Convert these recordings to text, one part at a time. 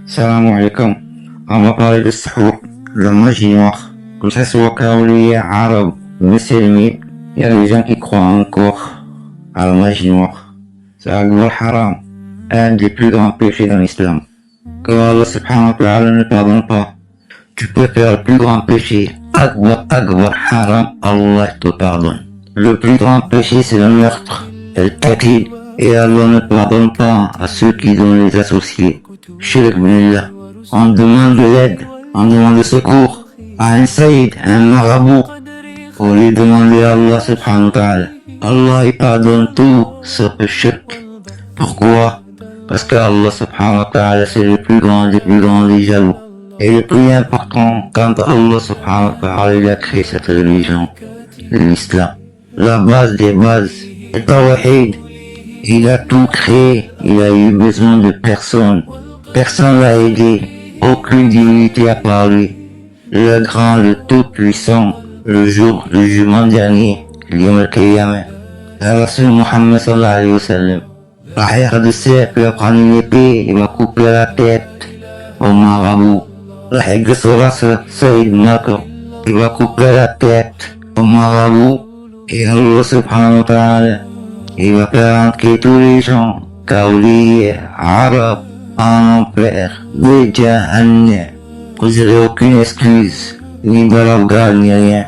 Salam alaikum. On va parler de Sahur, la magie noire. Que ce soit kaolien, arabe, musulman, il y a des gens qui croient encore à la magie noire. C'est le haram, un des plus grands péchés dans l'islam. Que Allah subhanahu wa ta'ala ne pardonne pas. Tu peux faire le plus grand péché, Akbar, haram, Allah te pardonne. Le plus grand péché, c'est le meurtre, le taqlid, et Allah ne pardonne pas à ceux qui donnent les associés. Shirk billah. On demande de l'aide, on demande de secours à un saïd, un marabout, pour lui demander à Allah subhanahu wa ta'ala. Allah il pardonne tout sauf le shirk. Pourquoi? Parce que Allah subhanahu wa ta'ala c'est le plus grand des jaloux. Et le plus important, quand Allah subhanahu wa ta'ala il a créé cette religion, l'islam, la base des bases, le tawhid, il a tout créé, il a eu besoin de personne. Personne l'a aidé, aucune divinité à part lui. Le grand, le tout-puissant, le jour du jugement dernier, Yom al-Qiyamah. Le Rasul Muhammad sallallahu alayhi wa sallam. L'arrière de cercle, il va prendre une épée, il va couper la tête au marabout. L'arrière de Sayyid Nakr, il va couper la tête au marabout. Et Allah subhanahu wa ta'ala, il va faire entrer tous les gens, kaoliers, arabes, en enfer, de Jahannam. Vous n'aurez aucune excuse, ni garab ni rien,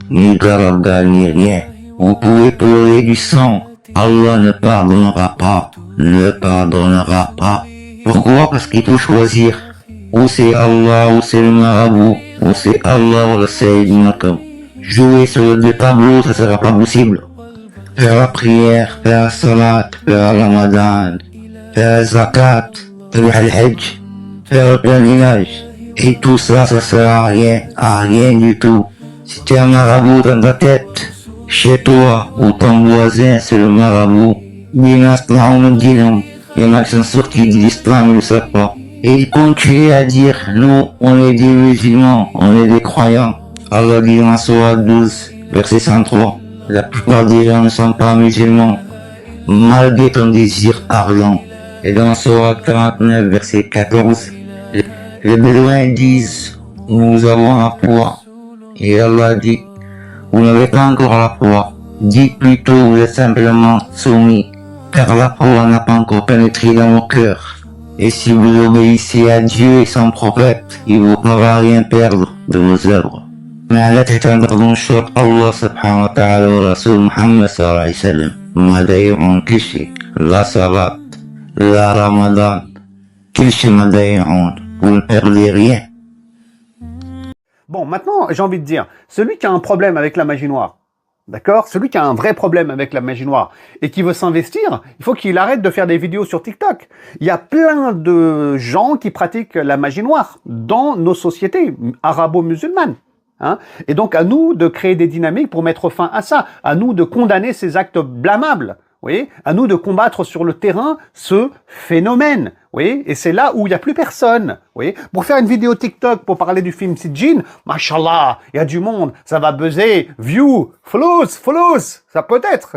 ni garab ni rien. Vous pouvez pleurer du sang, Allah ne pardonnera pas, ne pardonnera pas. Pourquoi? Parce qu'il faut choisir. Ou c'est Allah, ou c'est le marabout, ou c'est Allah, ou le Sayyid Nakam. Jouer sur les deux tableaux, ça sera pas possible. Faire la prière, faire la salat, faire la ramadan, faire la zakat, faire le hajj, faire le pèlerinage. Et tout ça, ça sert à rien du tout. Si tu es un marabout dans ta tête, chez toi ou ton voisin, c'est le marabout. Il y en a qui sont sortis de l'islam, ils ne savent pas. Et ils continuent à dire, nous, on est des musulmans, on est des croyants. Allah dit dans Sourate 12, verset 103, la plupart des gens ne sont pas musulmans, malgré ton désir ardent. Et dans Sourate 49, verset 14, les Bédouins disent, nous avons la foi. Et Allah dit, vous n'avez pas encore la foi. Dites plutôt, vous êtes simplement soumis, car la foi n'a pas encore pénétré dans vos cœurs. Et si vous obéissez à Dieu et son prophète, il vous fera rien perdre de vos œuvres. Mais لا تعتذروا شر الله سبحانه وتعالى ورسول محمد صلى الله عليه وسلم ما ضيعون كل شيء لا صلاة لا رمضان كل شيء ما ضيعون vous ne perdez rien. Bon, maintenant, j'ai envie de dire, celui qui a un problème avec la magie noire, d'accord? Celui qui a un vrai problème avec la magie noire et qui veut s'investir, il faut qu'il arrête de faire des vidéos sur TikTok. Il y a plein de gens qui pratiquent la magie noire dans nos sociétés arabo-musulmanes. Hein? Et donc, à nous de créer des dynamiques pour mettre fin à ça. À nous de condamner ces actes blâmables. Oui, à nous de combattre sur le terrain ce phénomène. Oui, et c'est là où il n'y a plus personne. Oui, pour faire une vidéo TikTok pour parler du film Sijin, mashallah, il y a du monde, ça va buzzer, view, follows, ça peut être.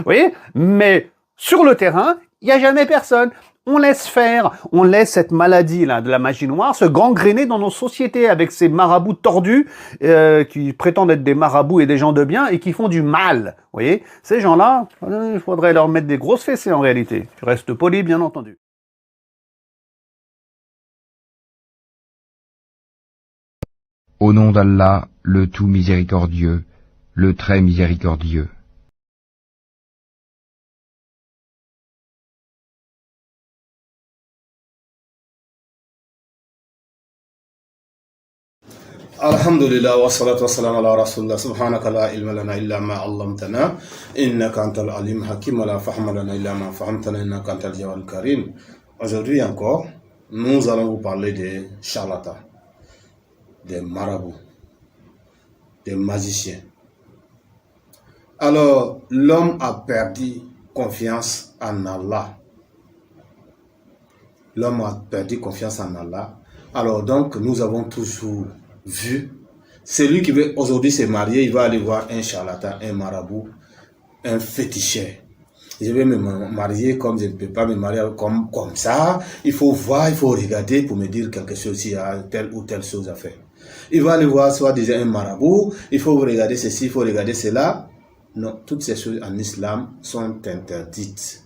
Oui, mais sur le terrain, il n'y a jamais personne. On laisse faire, on laisse cette maladie-là de la magie noire se gangréner dans nos sociétés avec ces marabouts tordus qui prétendent être des marabouts et des gens de bien et qui font du mal. Vous voyez, ces gens-là, il faudrait leur mettre des grosses fessées en réalité. Je reste poli, bien entendu. Au nom d'Allah, le tout miséricordieux, le très miséricordieux. الحمد لله والصلاة والسلام على رسول الله سبحانك لا علم لنا إلا ما علمتنا إنك أنت العليم الحكيم ولا فهم لنا إلا ما فهمتنا إنك أنت الجواد الكريم. Aujourd'hui encore, nous allons vous parler des charlatans, des marabouts, des magiciens. Alors, l'homme a perdu confiance en Allah. L'homme a perdu confiance en Allah. Alors donc, nous avons toujours vu, celui qui veut aujourd'hui se marier, il va aller voir un charlatan, un marabout, un féticheur. Je vais me marier comme je ne peux pas me marier comme ça. Il faut voir, il faut regarder pour me dire quelque chose s'il y a telle ou telle chose à faire. Il va aller voir soit déjà un marabout, il faut regarder ceci, il faut regarder cela. Non, toutes ces choses en islam sont interdites.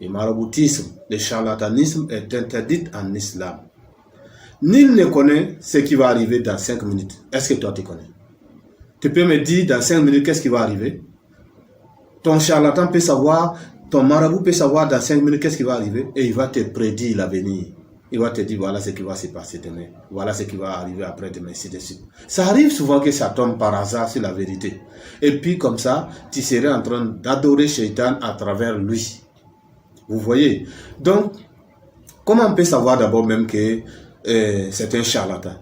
Le maraboutisme, le charlatanisme est interdit en islam. Nul ne connaît ce qui va arriver dans 5 minutes. Est-ce que toi tu connais? Tu peux me dire dans 5 minutes qu'est-ce qui va arriver? Ton charlatan peut savoir, ton marabout peut savoir dans 5 minutes qu'est-ce qui va arriver et il va te prédire l'avenir. Il va te dire voilà ce qui va se passer demain, voilà ce qui va arriver après-demain, ainsi de suite. Ça arrive souvent que ça tombe par hasard sur la vérité. Et puis comme ça, tu serais en train d'adorer Shaitan à travers lui. Vous voyez? Donc, comment on peut savoir d'abord même que c'est un charlatan?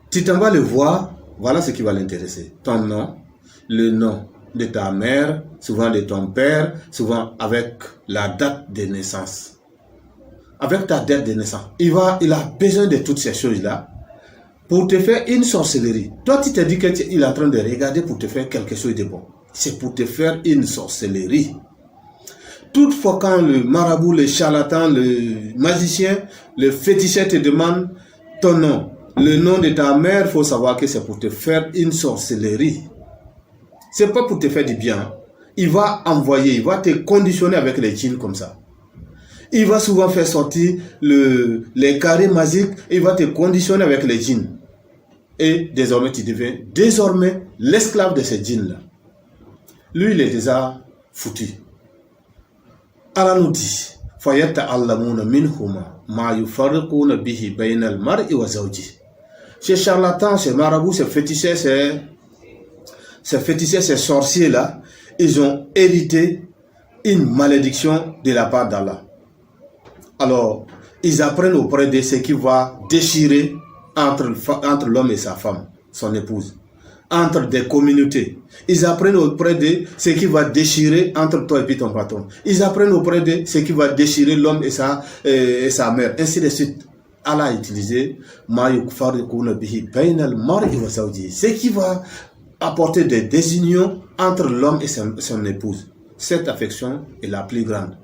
Tu t'en vas le voir, voilà ce qui va l'intéresser. Ton nom, le nom de ta mère, souvent de ton père, souvent avec la date de naissance. Avec ta date de naissance. Il a besoin de toutes ces choses-là pour te faire une sorcellerie. Toi, tu te dis qu'il est en train de regarder pour te faire quelque chose de bon. C'est pour te faire une sorcellerie. Toutefois, quand le marabout, le charlatan, le magicien, le féticheur te demande ton nom, le nom de ta mère, il faut savoir que c'est pour te faire une sorcellerie. C'est pas pour te faire du bien. Il va envoyer, il va te conditionner avec les djinns comme ça. Il va souvent faire sortir les carrés magiques, il va te conditionner avec les djinns. Et désormais, tu deviens l'esclave de ces djinns-là. Lui, il est déjà foutu. Allah nous dit, فَيَتَعَلَّمُونَ مِنْهُمَا مَا يُفَرِّقُونَ بِهِ بَيْنَ الْمَرْءِ وَزَوْجِهِ. Ces charlatans, ces marabouts, ces féticheurs, ces sorciers-là, ils ont hérité une malédiction de la part d'Allah. Alors, ils apprennent auprès de ce qui va déchirer entre l'homme et sa femme, son épouse, entre des communautés. Ils apprennent auprès de ce qui va déchirer entre toi et puis ton patron. Ils apprennent auprès de ce qui va déchirer l'homme et sa mère, ainsi de suite. Allah a utilisé ce qui va apporter des désunions entre l'homme et son épouse. Cette affection est la plus grande.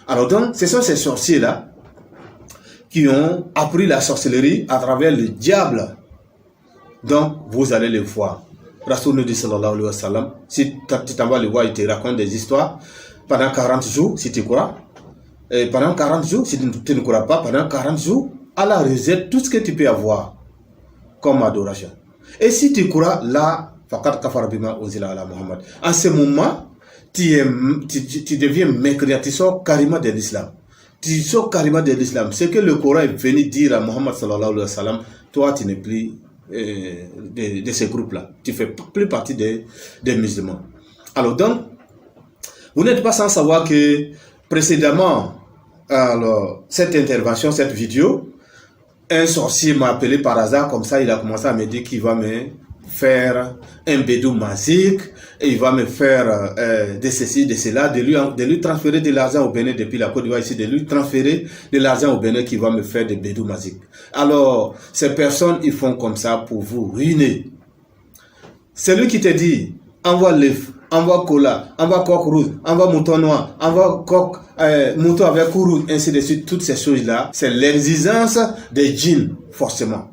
Alors donc, ce sont ces sorciers-là qui ont appris la sorcellerie à travers le diable. Donc, vous allez le voir. Rasoul nous dit sallallahu alayhi wa sallam, si tu t'en vas le voir, il te raconte des histoires pendant 40 jours, si tu crois. Et pendant 40 jours, si tu ne crois pas, pendant 40 jours, Allah rejette tout ce que tu peux avoir comme adoration. Et si tu crois, là, faqad kafara bima unzila ala Muhammad. En ce moment, tu deviens mécréant, tu sors carrément de l'islam. Tu sors carrément de l'islam. Ce que le Coran est venu dire à Muhammad sallallahu alayhi wa sallam, toi tu n'es plus de ces groupes-là. Tu ne fais plus partie des musulmans. Alors donc, vous n'êtes pas sans savoir que précédemment, alors, cette intervention, cette vidéo, un sorcier m'a appelé par hasard, comme ça il a commencé à me dire qu'il va me faire un bédou magique, et il va me faire de ceci, de cela, de lui transférer de l'argent au Bénin depuis la Côte d'Ivoire ici, de lui transférer de l'argent au Bénin qui va me faire des bédous magiques. Alors, ces personnes, ils font comme ça pour vous ruiner. Celui qui te dit, envoie l'œuf, envoie cola, envoie coq rouge, envoie mouton noir, envoie coq, mouton avec cou rouge, ainsi de suite, toutes ces choses-là, c'est l'exigence des djinns, forcément.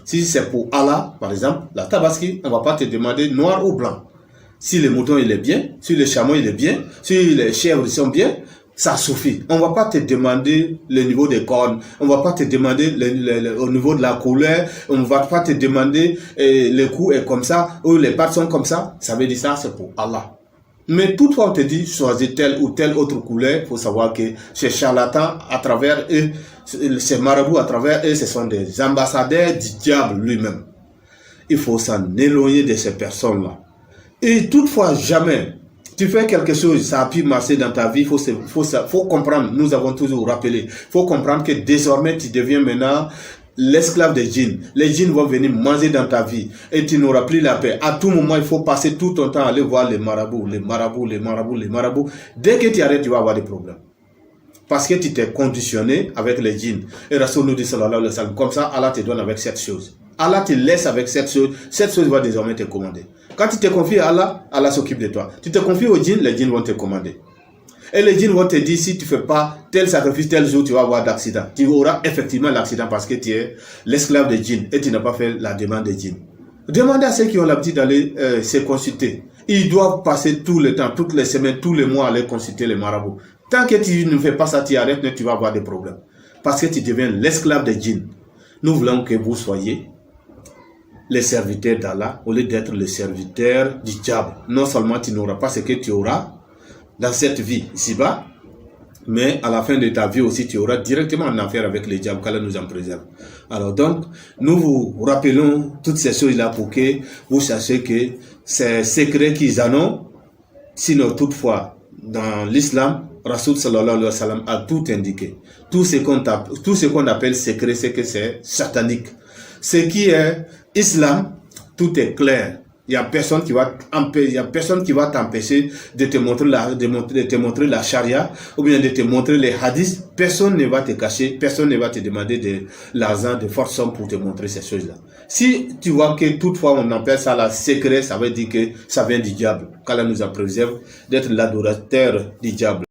Si c'est pour Allah, par exemple, la tabaski, on ne va pas te demander noir ou blanc. Si le mouton il est bien, si le chameau il est bien, si les chèvres sont bien, ça suffit. On ne va pas te demander le niveau des cornes, on ne va pas te demander au niveau de la couleur, on ne va pas te demander le cou est comme ça, ou les pattes sont comme ça. Ça veut dire ça, c'est pour Allah. Mais toutefois, on te dit, choisis telle ou telle autre couleur, il faut savoir que ces charlatans, à travers eux, ces marabouts, à travers eux, ce sont des ambassadeurs du diable lui-même. Il faut s'en éloigner de ces personnes-là. Et toutefois, jamais, tu fais quelque chose, ça a pu marcher dans ta vie, faut comprendre, nous avons toujours rappelé, il faut comprendre que désormais, tu deviens maintenant l'esclave des djinns. Les djinns vont venir manger dans ta vie et tu n'auras plus la paix. À tout moment, il faut passer tout ton temps à aller voir les marabouts, les marabouts, les marabouts, les marabouts. Dès que tu arrêtes, tu vas avoir des problèmes. Parce que tu t'es conditionné avec les djinns. Et Rasoul nous dit sallallahu alayhi wa sallam, comme ça, Allah te donne avec cette chose. Allah te laisse avec cette chose va désormais te commander. Quand tu te confies à Allah, Allah s'occupe de toi. Tu te confies aux djinns, les djinns vont te commander. Et les djinns vont te dire, si tu fais pas tel sacrifice, tel jour, tu vas avoir d'accident. Tu auras effectivement l'accident parce que tu es l'esclave des djinns et tu n'as pas fait la demande des djinns. Demandez à ceux qui ont l'habitude d'aller se consulter. Ils doivent passer tout le temps, toutes les semaines, tous les mois, aller consulter les marabouts. Tant que tu ne fais pas ça, tu arrêtes, tu vas avoir des problèmes. Parce que tu deviens l'esclave des djinns. Nous voulons que vous soyez les serviteurs d'Allah au lieu d'être les serviteurs du diable. Non seulement tu n'auras pas ce que tu auras dans cette vie ici-bas, mais à la fin de ta vie aussi, tu auras directement en affaire avec les diables, qu'Allah nous en préserve. Alors donc, nous vous rappelons toutes ces choses-là pour que vous sachiez que ces secrets qu'ils en ont, sinon toutefois, dans l'islam, Rasoul sallallahu alayhi wa sallam a tout indiqué. Tout ce qu'on appelle secret, c'est que c'est satanique. Ce qui est islam, tout est clair. Il y a personne qui va t'empêcher de te montrer la charia ou bien de te montrer les hadiths. Personne ne va te cacher, personne ne va te demander de l'argent, de forte somme pour te montrer ces choses-là. Si tu vois que toutefois on appelle ça la secret, ça veut dire que ça vient du diable. Qu'Allah nous en préserve d'être l'adorateur du diable.